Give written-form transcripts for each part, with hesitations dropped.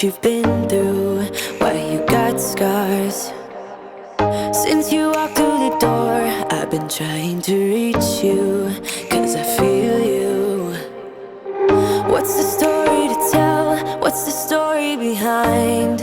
you've been through, why you got scars. Since you walked through the door, I've been trying to reach you, 'cause I feel you. What's the story to tell? What's the story behind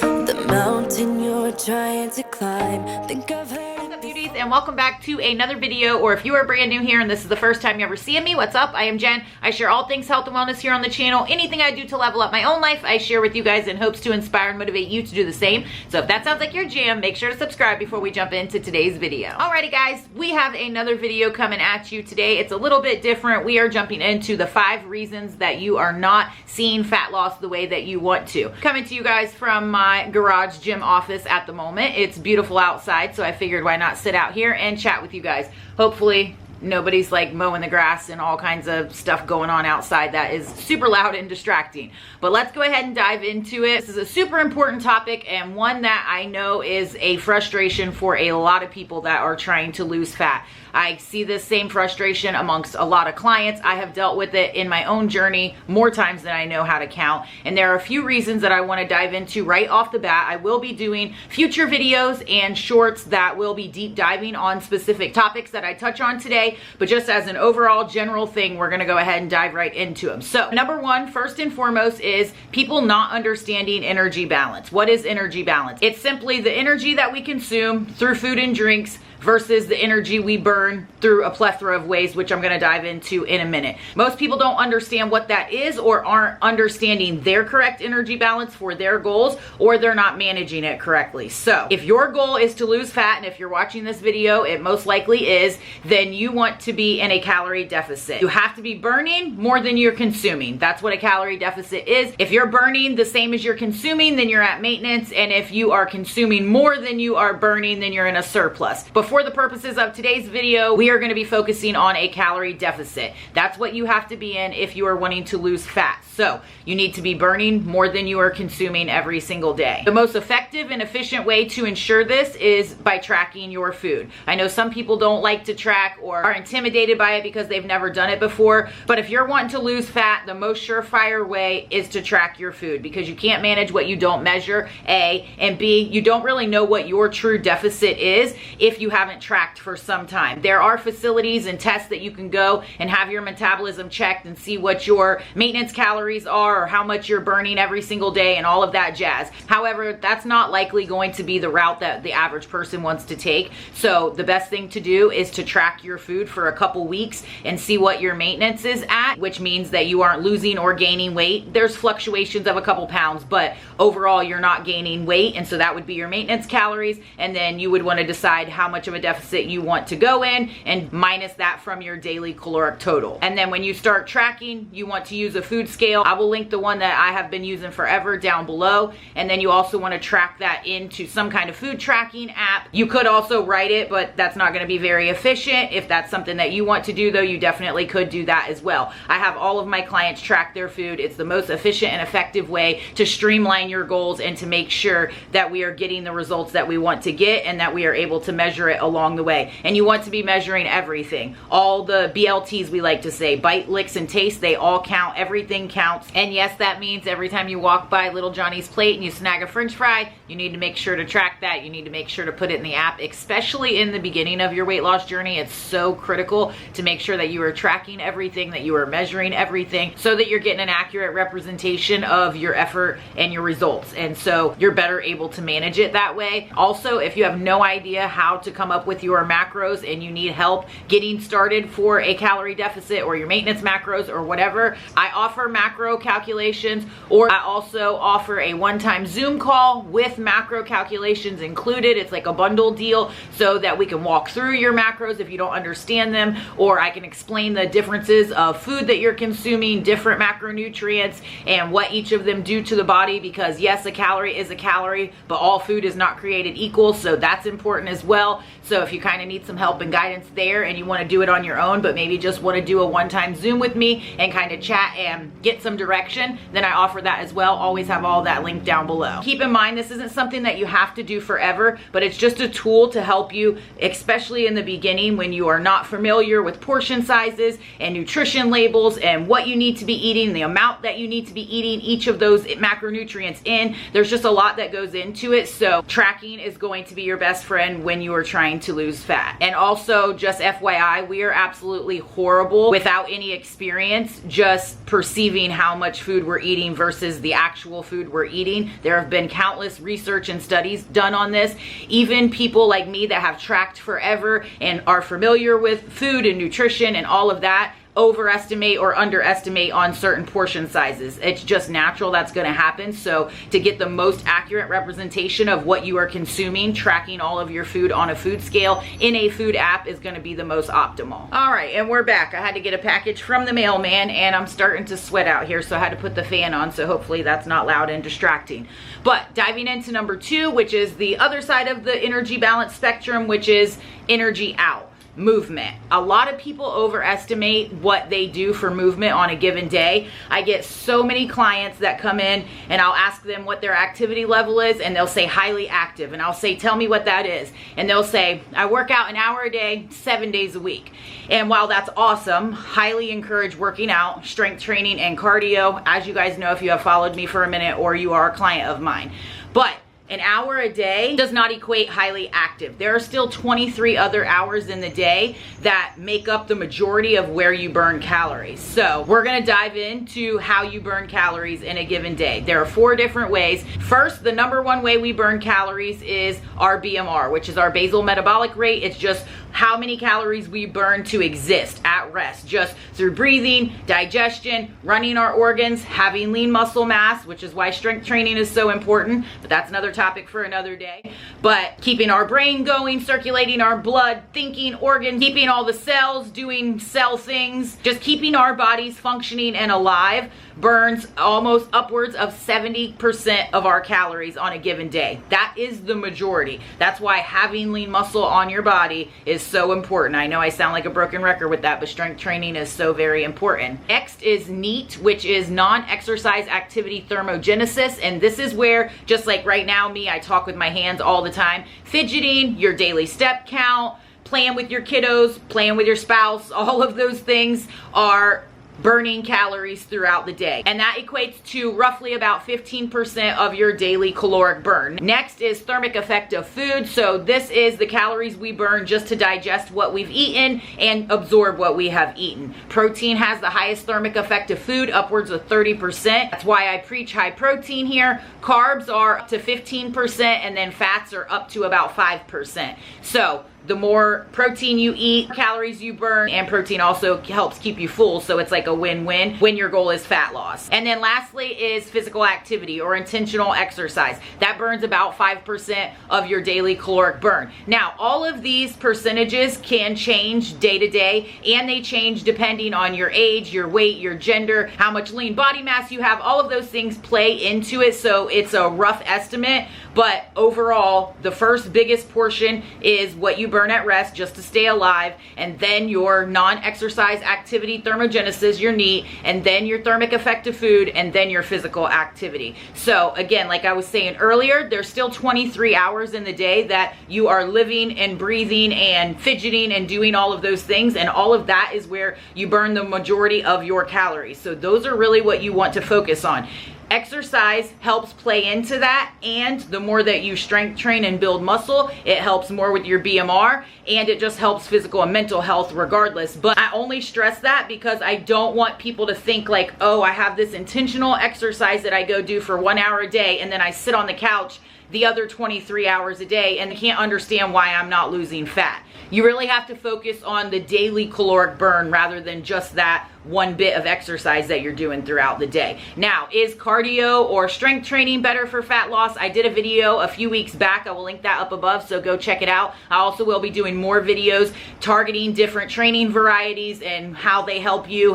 the mountain you're trying to climb? Think I've heard it beauties, and welcome back to another video. Or if you are brand new here and this is the first time you ever seeing me, what's up? I am Jen. I share all things health and wellness here on the channel. Anything I do to level up my own life, I share with you guys in hopes to inspire and motivate you to do the same. So if that sounds like your jam, make sure to subscribe before we jump into today's video. Alrighty guys, we have another video coming at you today. It's a little bit different. We are jumping into the 5 reasons that you are not seeing fat loss the way that you want to. Coming to you guys from my garage gym office at the moment. It's beautiful outside, so I figured why not sit out here and chat with you guys. Hopefully nobody's like mowing the grass and all kinds of stuff going on outside that is super loud and distracting. But let's go ahead and dive into it. This is a super important topic and one that I know is a frustration for a lot of people that are trying to lose fat. I see this same frustration amongst a lot of clients. I have dealt with it in my own journey more times than I know how to count. And there are a few reasons that I want to dive into right off the bat. I will be doing future videos and shorts that will be deep diving on specific topics that I touch on today. But just as an overall general thing, we're going to go ahead and dive right into them. So number one, first and foremost, is people not understanding energy balance. What is energy balance? It's simply the energy that we consume through food and drinks versus the energy we burn through a plethora of ways, which I'm going to dive into in a minute. Most people don't understand what that is or aren't understanding their correct energy balance for their goals, or they're not managing it correctly. So if your goal is to lose fat, and if you're watching this video, it most likely is, then you want to be in a calorie deficit. You have to be burning more than you're consuming. That's what a calorie deficit is. If you're burning the same as you're consuming, then you're at maintenance. And if you are consuming more than you are burning, then you're in a surplus. For the purposes of today's video, we are going to be focusing on a calorie deficit. That's what you have to be in if you are wanting to lose fat. So you need to be burning more than you are consuming every single day. The most effective and efficient way to ensure this is by tracking your food. I know some people don't like to track or are intimidated by it because they've never done it before. But if you're wanting to lose fat, the most surefire way is to track your food, because you can't manage what you don't measure, A, and B, you don't really know what your true deficit is if you haven't tracked for some time. There are facilities and tests that you can go and have your metabolism checked and see what your maintenance calories are or how much you're burning every single day and all of that jazz. However, that's not likely going to be the route that the average person wants to take. So the best thing to do is to track your food for a couple weeks and see what your maintenance is at, which means that you aren't losing or gaining weight. There's fluctuations of a couple pounds, but overall you're not gaining weight, and so that would be your maintenance calories. And then you would want to decide how much of a deficit you want to go in and minus that from your daily caloric total. And then when you start tracking, you want to use a food scale. I will link the one that I have been using forever down below. And then you also want to track that into some kind of food tracking app. You could also write it, but that's not going to be very efficient. If that's something that you want to do though, you definitely could do that as well. I have all of my clients track their food. It's the most efficient and effective way to streamline your goals and to make sure that we are getting the results that we want to get and that we are able to measure it along the way. And you want to be measuring everything. All the BLTs, we like to say, bite, licks, and taste, they all count. Everything counts. And yes, that means every time you walk by Little Johnny's plate and you snag a French fry, you need to make sure to track that. You need to make sure to put it in the app, especially in the beginning of your weight loss journey. It's so critical to make sure that you are tracking everything, that you are measuring everything, so that you're getting an accurate representation of your effort and your results. And so you're better able to manage it that way. Also, if you have no idea how to come up with your macros and you need help getting started for a calorie deficit or your maintenance macros or whatever, I offer macro calculations, or I also offer a one-time Zoom call with macro calculations included. It's like a bundle deal so that we can walk through your macros if you don't understand them, or I can explain the differences of food that you're consuming, different macronutrients, and what each of them do to the body, because yes, a calorie is a calorie, but all food is not created equal, so that's important as well. So if you kind of need some help and guidance there and you want to do it on your own, but maybe just want to do a one-time Zoom with me and kind of chat and get some direction, then I offer that as well. Always have all that linked down below. Keep in mind, this isn't something that you have to do forever, but it's just a tool to help you, especially in the beginning when you are not familiar with portion sizes and nutrition labels and what you need to be eating, the amount that you need to be eating each of those macronutrients in. There's just a lot that goes into it. So tracking is going to be your best friend when you are trying to lose fat. And also, just FYI, we are absolutely horrible without any experience just perceiving how much food we're eating versus the actual food we're eating. There have been countless research and studies done on this. Even people like me that have tracked forever and are familiar with food and nutrition and all of that overestimate or underestimate on certain portion sizes. It's just natural, that's going to happen. So to get the most accurate representation of what you are consuming, tracking all of your food on a food scale in a food app is going to be the most optimal. All right, and we're back. I had to get a package from the mailman and I'm starting to sweat out here, so I had to put the fan on, so hopefully that's not loud and distracting. But diving into number 2, which is the other side of the energy balance spectrum, which is energy out. Movement. A lot of people overestimate what they do for movement on a given day. I get so many clients that come in and I'll ask them what their activity level is and they'll say highly active, and I'll say, tell me what that is. And they'll say, I work out an hour a day, 7 days a week. And while that's awesome, highly encourage working out, strength training, and cardio, as you guys know if you have followed me for a minute or you are a client of mine. But an hour a day does not equate highly active. There are still 23 other hours in the day that make up the majority of where you burn calories. So we're gonna dive into how you burn calories in a given day. There are 4 different ways. First, the number 1 way we burn calories is our BMR, which is our basal metabolic rate. It's just how many calories we burn to exist at rest, just through breathing, digestion, running our organs, having lean muscle mass, which is why strength training is so important, but that's another topic for another day. But keeping our brain going, circulating our blood, thinking, organs, keeping all the cells doing cell things, just keeping our bodies functioning and alive burns almost upwards of 70% of our calories on a given day. That is the majority. That's why having lean muscle on your body is so important. I know I sound like a broken record with that, but strength training is so very important. Next is NEAT, which is non-exercise activity thermogenesis. And this is where, just like right now, I talk with my hands all the time. Fidgeting, your daily step count, playing with your kiddos, playing with your spouse, all of those things are burning calories throughout the day. And that equates to roughly about 15% of your daily caloric burn. Next is thermic effect of food. So this is the calories we burn just to digest what we've eaten and absorb what we have eaten. Protein has the highest thermic effect of food, upwards of 30%. That's why I preach high protein here. Carbs are up to 15% and then fats are up to about 5%. So the more protein you eat, calories you burn, and protein also helps keep you full, so it's like a win-win when your goal is fat loss. And then lastly is physical activity or intentional exercise. That burns about 5% of your daily caloric burn. Now, all of these percentages can change day to day, and they change depending on your age, your weight, your gender, how much lean body mass you have. All of those things play into it, so it's a rough estimate, but overall, the first biggest portion is what you burn at rest just to stay alive, and then your non-exercise activity thermogenesis, your NEAT, and then your thermic effect of food, and then your physical activity. So again, like I was saying earlier, there's still 23 hours in the day that you are living and breathing and fidgeting and doing all of those things, and all of that is where you burn the majority of your calories. So those are really what you want to focus on. Exercise helps play into that, and the more that you strength train and build muscle, it helps more with your BMR, and it just helps physical and mental health regardless. But I only stress that because I don't want people to think like, oh, I have this intentional exercise that I go do for 1 hour a day, and then I sit on the couch the other 23 hours a day and can't understand why I'm not losing fat. You really have to focus on the daily caloric burn rather than just that one bit of exercise that you're doing throughout the day. Now, is cardio or strength training better for fat loss? I did a video a few weeks back. I will link that up above, so go check it out. I also will be doing more videos targeting different training varieties and how they help you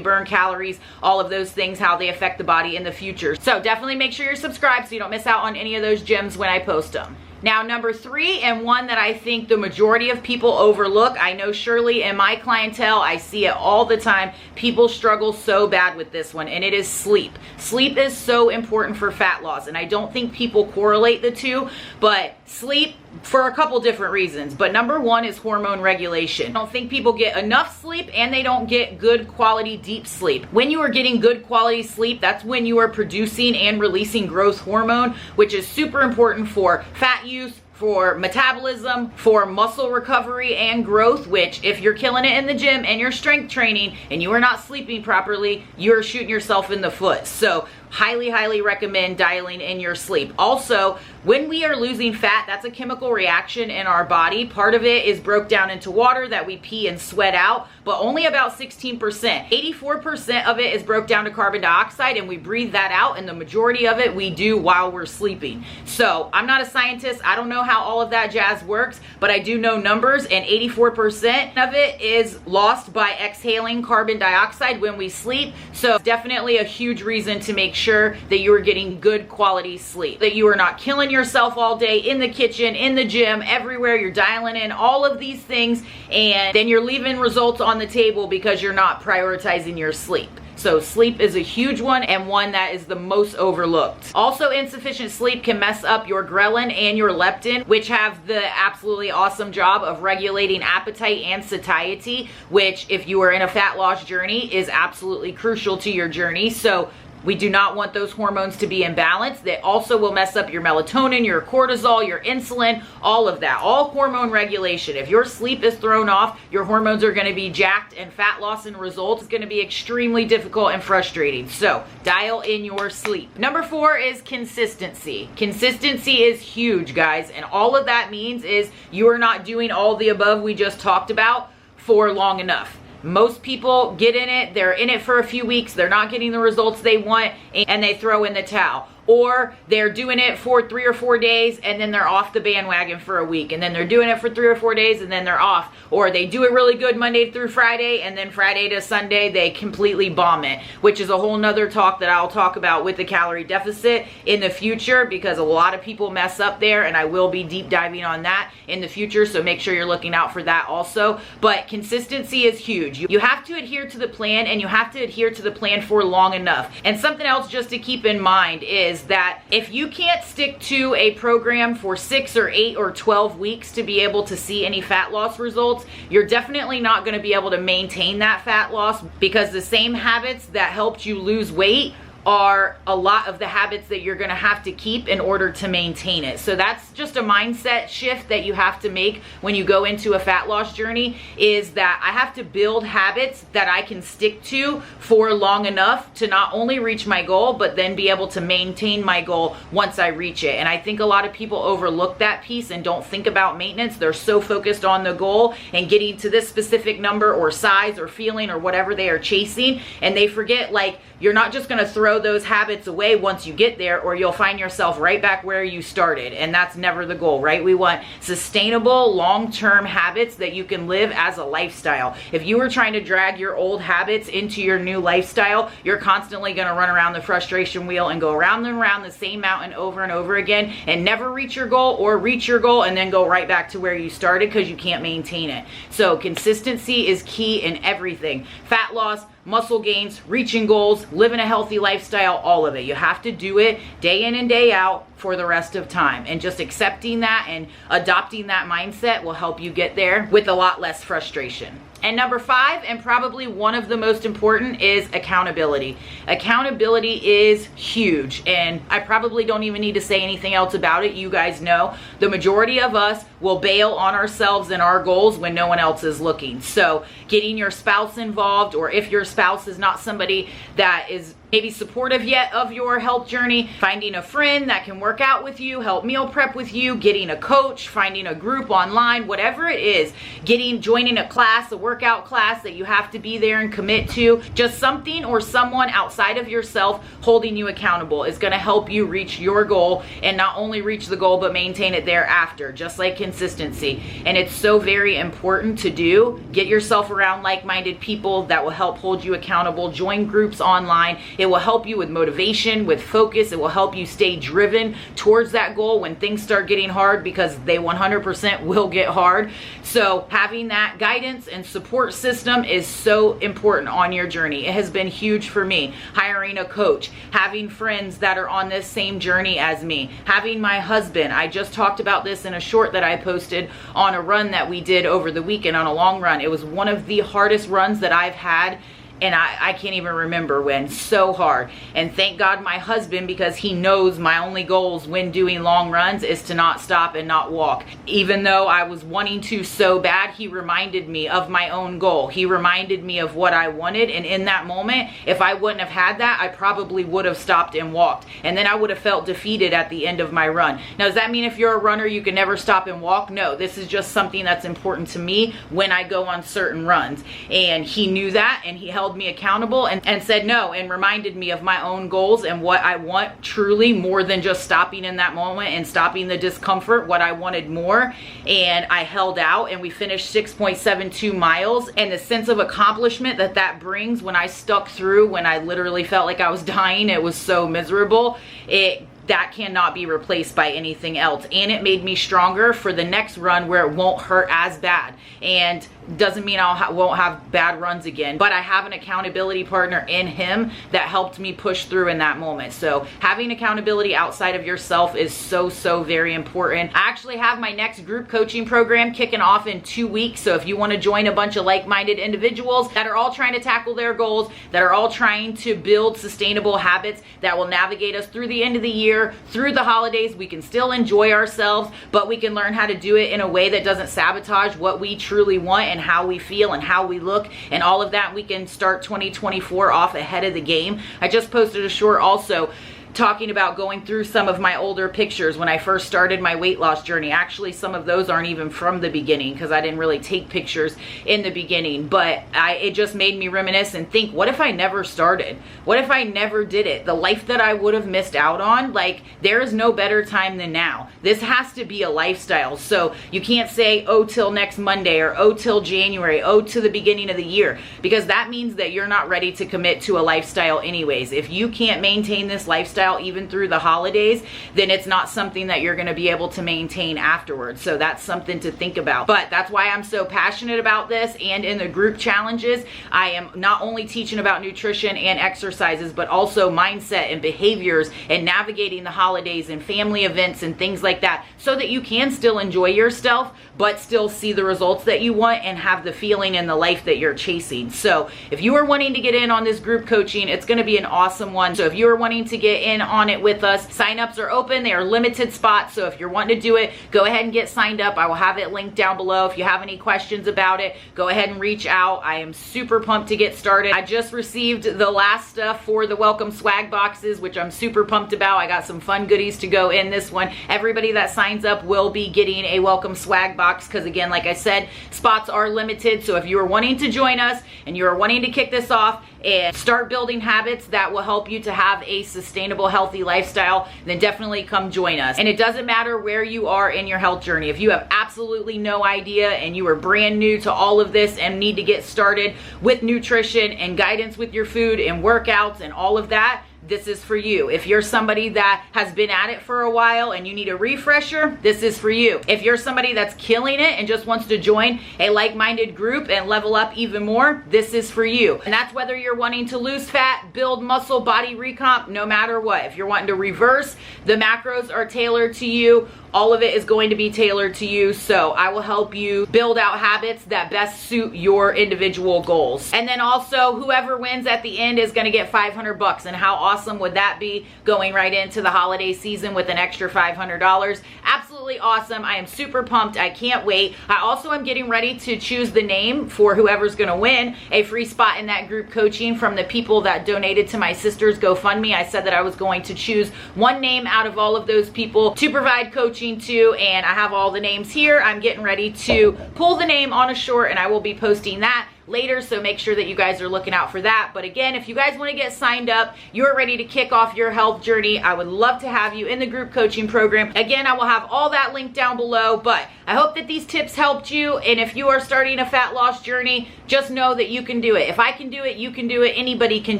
burn calories, all of those things, how they affect the body in the future. So definitely make sure you're subscribed so you don't miss out on any of those gems when I post them. Now, number 3, and one that I think the majority of people overlook, I know surely in my clientele, I see it all the time. People struggle so bad with this one, and it is sleep. Sleep is so important for fat loss, and I don't think people correlate the two, but sleep for a couple different reasons. But number 1 is hormone regulation. I don't think people get enough sleep, and they don't get good quality deep sleep. When you are getting good quality sleep, that's when you are producing and releasing growth hormone, which is super important for fat use, for metabolism, for muscle recovery and growth, which if you're killing it in the gym and you're strength training and you are not sleeping properly, you're shooting yourself in the foot. So highly recommend dialing in your sleep. Also, when we are losing fat, that's a chemical reaction in our body. Part of it is broke down into water that we pee and sweat out, but only about 16%. 84% of it is broke down to carbon dioxide, and we breathe that out, and the majority of it we do while we're sleeping. So I'm not a scientist. I don't know how all of that jazz works, but I do know numbers, and 84% of it is lost by exhaling carbon dioxide when we sleep. So it's definitely a huge reason to make sure that you are getting good quality sleep, that you are not killing yourself all day in the kitchen, in the gym, everywhere. You're dialing in all of these things, and then you're leaving results on the table because you're not prioritizing your sleep. So sleep is a huge one, and one that is the most overlooked. Also, insufficient sleep can mess up your ghrelin and your leptin, which have the absolutely awesome job of regulating appetite and satiety, which if you are in a fat loss journey is absolutely crucial to your journey. So we do not want those hormones to be imbalanced. That also will mess up your melatonin, your cortisol, your insulin, all of that, all hormone regulation. If your sleep is thrown off, your hormones are going to be jacked, and fat loss and results is going to be extremely difficult and frustrating. So dial in your sleep. Number 4 is consistency. Consistency is huge, guys, and all of that means is you are not doing all the above we just talked about for long enough. Most people get in it, they're in it for a few weeks, they're not getting the results they want, and they throw in the towel. Or they're doing it for 3 or 4 days and then they're off the bandwagon for a week, and then they're doing it for 3 or 4 days and then they're off. Or they do it really good Monday through Friday, and then Friday to Sunday they completely bomb it, which is a whole nother talk that I'll talk about with the calorie deficit in the future, because a lot of people mess up there, and I will be deep diving on that in the future, so make sure you're looking out for that also. But consistency is huge. You have to adhere to the plan, and you have to adhere to the plan for long enough. And something else just to keep in mind is that if you can't stick to a program for 6 or 8 or 12 weeks to be able to see any fat loss results, you're definitely not going to be able to maintain that fat loss, because the same habits that helped you lose weight are a lot of the habits that you're going to have to keep in order to maintain it. So that's just a mindset shift that you have to make when you go into a fat loss journey, is that I have to build habits that I can stick to for long enough to not only reach my goal, but then be able to maintain my goal once I reach it. And I think a lot of people overlook that piece and don't think about maintenance. They're so focused on the goal and getting to this specific number or size or feeling or whatever they are chasing, and they forget, like, you're not just going to throw those habits away once you get there, or you'll find yourself right back where you started, and that's never the goal, right? We want sustainable, long-term habits that you can live as a lifestyle. If you were trying to drag your old habits into your new lifestyle, you're constantly going to run around the frustration wheel and go around and around the same mountain over and over again and never reach your goal, or reach your goal and then go right back to where you started because you can't maintain it. So consistency is key in everything. Fat loss, muscle gains, reaching goals, living a healthy lifestyle, all of it. You have to do it day in and day out for the rest of time. And just accepting that and adopting that mindset will help you get there with a lot less frustration. And number 5, and probably one of the most important, is accountability. Accountability is huge, and I probably don't even need to say anything else about it. You guys know the majority of us will bail on ourselves and our goals when no one else is looking. So getting your spouse involved, or if your spouse is not somebody that is maybe supportive yet of your health journey, finding a friend that can work out with you, help meal prep with you, getting a coach, finding a group online, whatever it is, joining a class, a workout class that you have to be there and commit to, just something or someone outside of yourself holding you accountable is going to help you reach your goal, and not only reach the goal but maintain it thereafter, just like consistency. And it's so very important to do. Get yourself around like-minded people that will help hold you accountable. Join groups online It will help you with motivation, with focus. It will help you stay driven towards that goal when things start getting hard, because they 100% will get hard. So having that guidance and support system is so important on your journey. It has been huge for me. Hiring a coach, having friends that are on this same journey as me, having my husband. I just talked about this in a short that I posted on a run that we did over the weekend, on a long run. It was one of the hardest runs that I've had, and I can't even remember when. So hard. And thank God my husband, because he knows my only goals when doing long runs is to not stop and not walk. Even though I was wanting to so bad, he reminded me of my own goal. He reminded me of what I wanted, and in that moment, if I wouldn't have had that, I probably would have stopped and walked, and then I would have felt defeated at the end of my run. Now, does that mean if you're a runner you can never stop and walk? No, this is just something that's important to me when I go on certain runs, and he knew that, and he held me accountable and said no, and reminded me of my own goals and what I want truly, more than just stopping in that moment and stopping the discomfort, what I wanted more. And I held out, and we finished 6.72 miles, and the sense of accomplishment that that brings when I stuck through, when I literally felt like I was dying, it was so miserable, that cannot be replaced by anything else. And it made me stronger for the next run where it won't hurt as bad. And doesn't mean I won't have bad runs again, but I have an accountability partner in him that helped me push through in that moment. So having accountability outside of yourself is so very important. I actually have my next group coaching program kicking off in 2 weeks. So if you want to join a bunch of like-minded individuals that are all trying to tackle their goals, that are all trying to build sustainable habits that will navigate us through the end of the year, through the holidays, we can still enjoy ourselves, but we can learn how to do it in a way that doesn't sabotage what we truly want and how we feel and how we look and all of that. We can start 2024 off ahead of the game. I just posted a short also talking about going through some of my older pictures when I first started my weight loss journey. Actually, some of those aren't even from the beginning, because I didn't really take pictures in the beginning, but it just made me reminisce and think, what if I never started? What if I never did it? The life that I would have missed out on, like, there is no better time than now. This has to be a lifestyle. So you can't say, oh, till next Monday, or oh, till January, oh, to the beginning of the year, because that means that you're not ready to commit to a lifestyle anyways. If you can't maintain this lifestyle even through the holidays, then it's not something that you're going to be able to maintain afterwards. So that's something to think about. But that's why I'm so passionate about this. And in the group challenges, I am not only teaching about nutrition and exercises, but also mindset and behaviors and navigating the holidays and family events and things like that, so that you can still enjoy yourself, but still see the results that you want and have the feeling and the life that you're chasing. So if you are wanting to get in on this group coaching, it's going to be an awesome one. So if you are wanting to get in on it with us, signups are open. They are limited spots. So if you're wanting to do it, go ahead and get signed up. I will have it linked down below. If you have any questions about it, go ahead and reach out. I am super pumped to get started. I just received the last stuff for the welcome swag boxes, which I'm super pumped about. I got some fun goodies to go in this one. Everybody that signs up will be getting a welcome swag box, because again, like I said, spots are limited. So if you are wanting to join us and you are wanting to kick this off and start building habits that will help you to have a sustainable, healthy lifestyle, then definitely come join us. And it doesn't matter where you are in your health journey. If you have absolutely no idea and you are brand new to all of this and need to get started with nutrition and guidance with your food and workouts and all of that, this is for you. If you're somebody that has been at it for a while and you need a refresher, this is for you. If you're somebody that's killing it and just wants to join a like-minded group and level up even more, this is for you. And that's whether you're wanting to lose fat, build muscle, body recomp, no matter what. If you're wanting to reverse, the macros are tailored to you. All of it is going to be tailored to you. So I will help you build out habits that best suit your individual goals. And then also, whoever wins at the end is going to get $500. And how awesome would that be, going right into the holiday season with an extra $500? Absolutely awesome. I am super pumped. I can't wait. I also am getting ready to choose the name for whoever's going to win a free spot in that group coaching from the people that donated to my sister's GoFundMe. I said that I was going to choose one name out of all of those people to provide coaching to, and I have all the names here. I'm getting ready to pull the name on a short, and I will be posting that later, so make sure that you guys are looking out for that. But again, if you guys want to get signed up, you're ready to kick off your health journey, I would love to have you in the group coaching program. Again, I will have all that linked down below, but I hope that these tips helped you. And if you are starting a fat loss journey, just know that you can do it. If I can do it, you can do it. Anybody can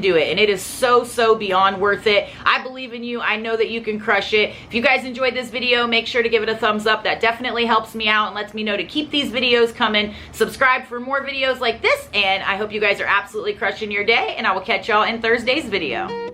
do it. And it is so beyond worth it. I believe in you. I know that you can crush it. If you guys enjoyed this video, make sure to give it a thumbs up. That definitely helps me out and lets me know to keep these videos coming. Subscribe for more videos like this, and I hope you guys are absolutely crushing your day, and I will catch y'all in Thursday's video.